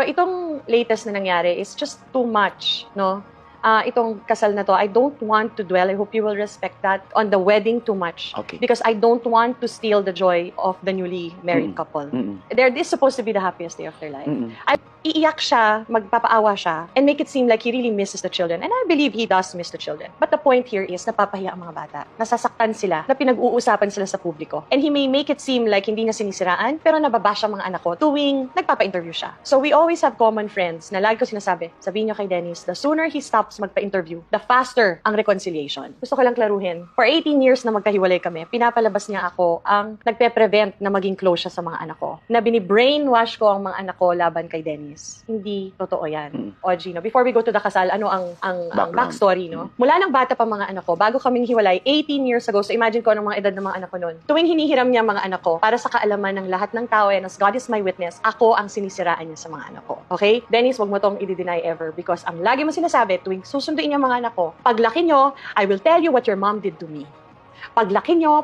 itong latest na nangyari is just too much, no? Itong kasal na to, I don't want to dwell, I hope you will respect that, on the wedding too much. Okay. Because I don't want to steal the joy of the newly married couple. This is supposed to be the happiest day of their life. Iiyak siya, magpapaawa siya, and make it seem like he really misses the children. And I believe he does miss the children. But the point here is, napapahiya ang mga bata. Nasasaktan sila, na pinag-uusapan sila sa publiko. And he may make it seem like hindi niya sinisiraan, pero nababash ang mga anak ko tuwing nagpapa-interview siya. So we always have common friends na lagi ko sinasabi, sabihin niyo kay Dennis, the sooner he stops magpa-interview, the faster ang reconciliation. Gusto ko lang klaruhin, for 18 years na magkahiwalay kami, pinapalabas niya ako ang nagpe-prevent na maging close siya sa mga anak ko. Na bini-brainwash ko ang mga anak ko laban kay Dennis. Hindi totoo yan. O Gino, before we go to the kasal, ano ang backstory, no? Mula nang bata pa mga anak ko, bago kaming hiwalay, 18 years ago, so imagine ko anong mga edad ng mga anak ko noon. Tuwing hinihiram niya mga anak ko, para sa kaalaman ng lahat ng tao, and as God is my witness, ako ang sinisiraan niya sa mga anak ko. Okay? Dennis, wag mo tong i-deny ever, because ang lagi mo sinasabi, tuwing susunduin niya mga anak ko, paglaki nyo, I will tell you what your mom did to me. Paglaki nyo,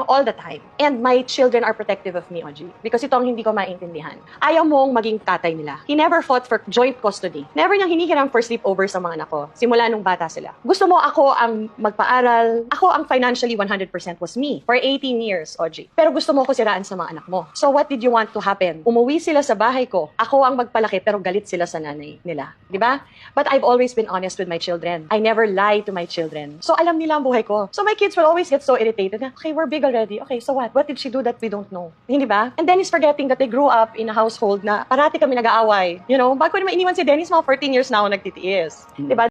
all the time. And my children are protective of me, Oji. Because ito ang hindi ko maintindihan. Ayaw mong maging tatay nila. He never fought for joint custody. Never niyang hinihiram for sleepover sa mga anak ko. Simula nung bata sila. Gusto mo ako ang magpaaral. Ako ang financially 100% was me. For 18 years, Oji. Pero gusto mo ko siraan sa mga anak mo. So what did you want to happen? Umuwi sila sa bahay ko. Ako ang magpalaki pero galit sila sa nanay nila. Diba? But I've always been honest with my children. I never lie to my children. So alam nila ang buhay ko. So my kids will always get so irritated na, okay, we're big already. Okay, so what? What did she do that we don't know? Hindi ba? And then he's forgetting that they grew up in a household na parati kami nag-aaway. You know, bago naman iniwan si Dennis, mga 14 years na ako nagtitiis. Diba?